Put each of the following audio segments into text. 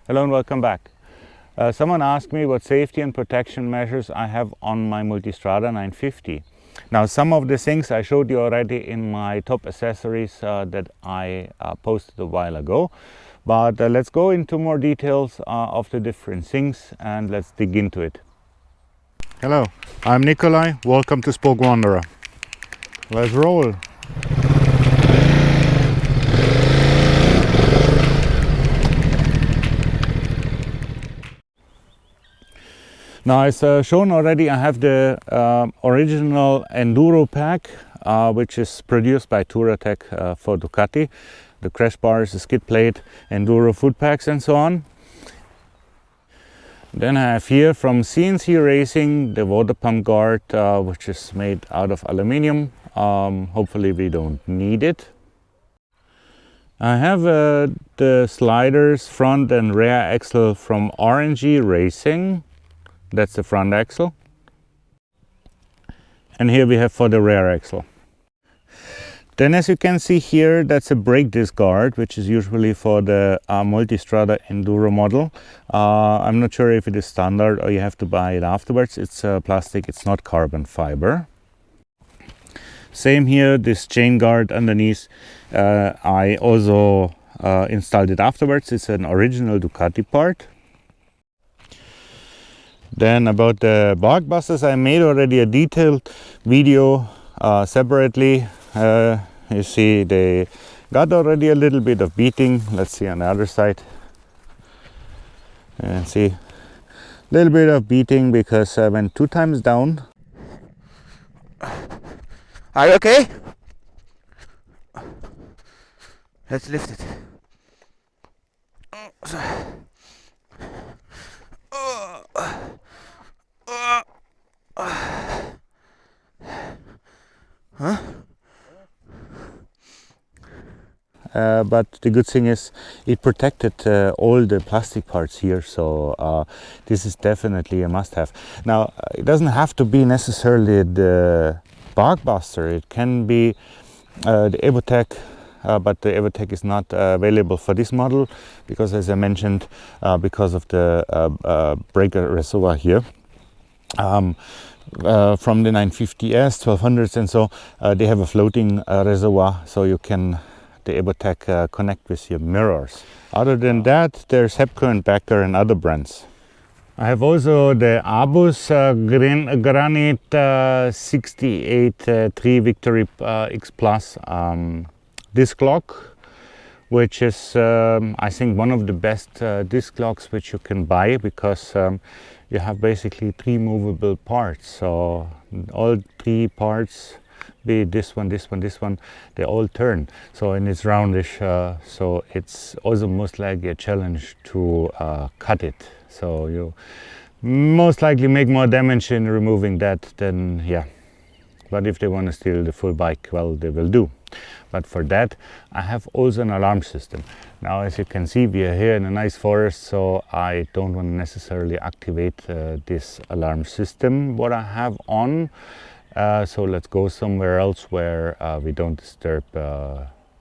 Hello and welcome back. Someone asked me what safety and protection measures I have on my Multistrada 950. Now, some of the things I showed you already in my top accessories that I posted a while ago, but let's go into more details of the different things and let's dig into it. Hello, I'm Nikolai. Welcome to Spoke Wanderer. Let's roll. Now, as shown already, I have the original Enduro pack, which is produced by Touratech for Ducati. The crash bars, the skid plate, Enduro foot packs and so on. Then I have here from CNC Racing the water pump guard, which is made out of aluminium. Hopefully we don't need it. I have the sliders front and rear axle from CNC Racing. That's the front axle. And here we have for the rear axle. Then, as you can see here, that's a brake disc guard, which is usually for the Multistrada Enduro model. I'm not sure if it is standard or you have to buy it afterwards. It's plastic, it's not carbon fiber. Same here, this chain guard underneath. I also installed it afterwards. It's an original Ducati part. Then about the Barkbusters, I made already a detailed video separately. You see they got already a little bit of beating. Let's see on the other side. And see a little bit of beating because I went 2 times down. Are you okay? Let's lift it. Huh? But the good thing is it protected all the plastic parts here, so this is definitely a must-have. Now, it doesn't have to be necessarily the Barkbuster. It can be the Evotech, but the Evotech is not available for this model because, as I mentioned, because of the breaker reservoir here. From the 950S, 1200s and so, they have a floating reservoir, so you can, the Evotech, connect with your mirrors. Other than that, there's Hepco Becker and other brands. I have also the Abus Granite 68 3 Victory X Plus disc lock, which is I think one of the best disc locks which you can buy, because you have basically 3 movable parts. So all 3 parts, be it this one, this one, this one, they all turn. So, and it's roundish, so it's also most likely a challenge to cut it. So you most likely make more damage in removing that than, yeah. But if they want to steal the full bike, well, they will do. But for that, I have also an alarm system. Now, as you can see, we are here in a nice forest, so I don't want to necessarily activate this alarm system, what I have on. So let's go somewhere else where we don't disturb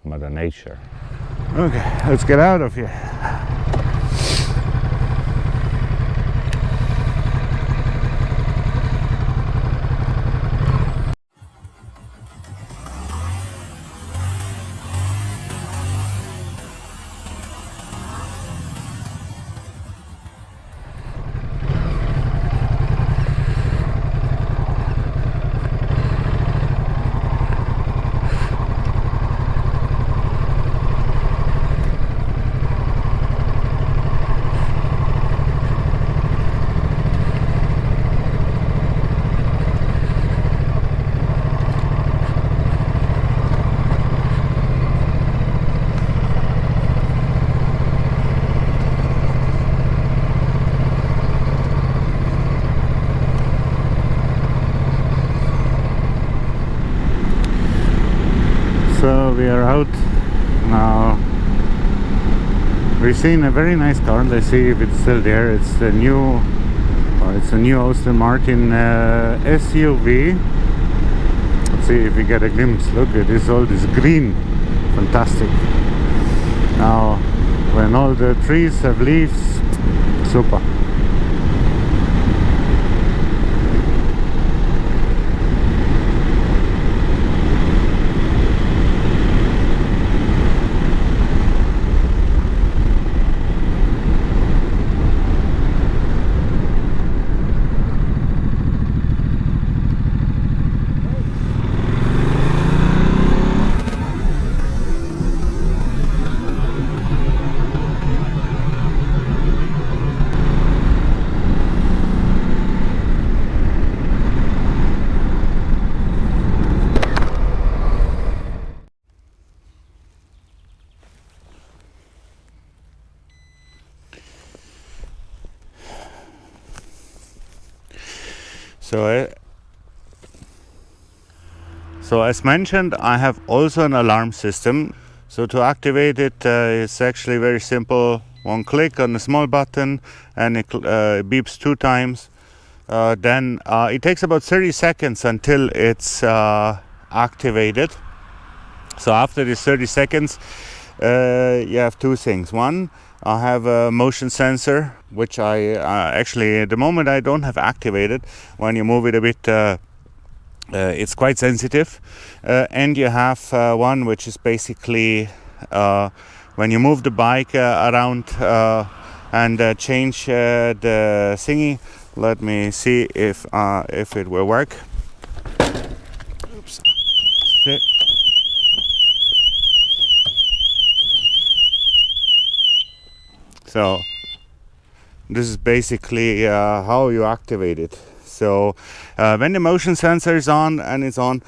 Mother Nature. Okay, let's get out of here. So we are out now. We've seen a very nice car. Let's see if it's still there. It's the new, it's a new Aston Martin SUV. Let's see if we get a glimpse. Look at this, all this green, fantastic. Now when all the trees have leaves. Super. So as mentioned, I have also an alarm system. So to activate it, it's actually very simple. One click on the small button and it beeps 2 times. Then it takes about 30 seconds until it's activated. So after these 30 seconds, you have 2 things. One, I have a motion sensor, which I actually at the moment I don't have activated. When you move it a bit, it's quite sensitive. And you have one which is basically when you move the bike around and change the thingy. Let me see if it will work. Oops. So this is basically how you activate it. So when the motion sensor is on and it's on,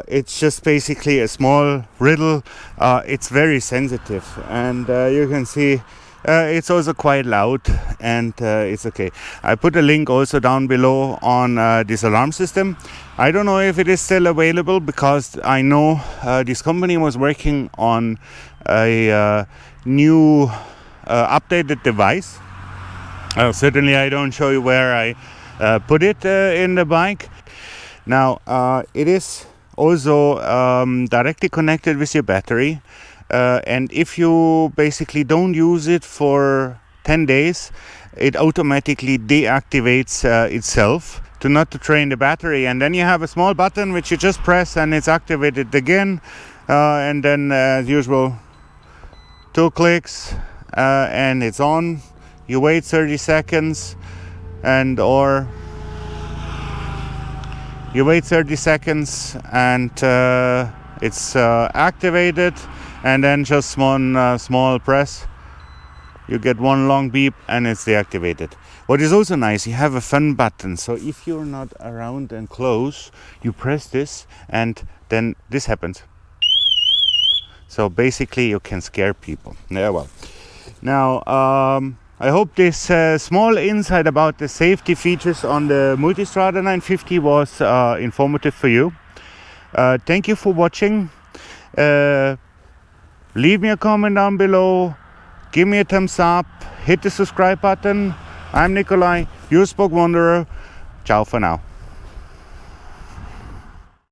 it's just basically a small riddle. It's very sensitive, and you can see it's also quite loud, and it's okay. I put a link also down below on this alarm system. I don't know if it is still available, because I know this company was working on a new updated device. Certainly I don't show you where I put it in the bike. Now it is also directly connected with your battery, and if you basically don't use it for 10 days, it automatically deactivates itself to not to drain the battery, and then you have a small button which you just press and it's activated again, and then as usual 2 clicks and it's on. You wait 30 seconds and you wait 30 seconds and it's activated, and then just one small press, you get one long beep and it's deactivated. What is also nice, you have a fun button, so if you're not around and close, you press this and then this happens. So basically you can scare people. Yeah, well. Now I hope this small insight about the safety features on the Multistrada 950 was informative for you. Thank you for watching. Leave me a comment down below, give me a thumbs up, hit the subscribe button. I'm Nikolai, your Spoke Wanderer. Ciao for now.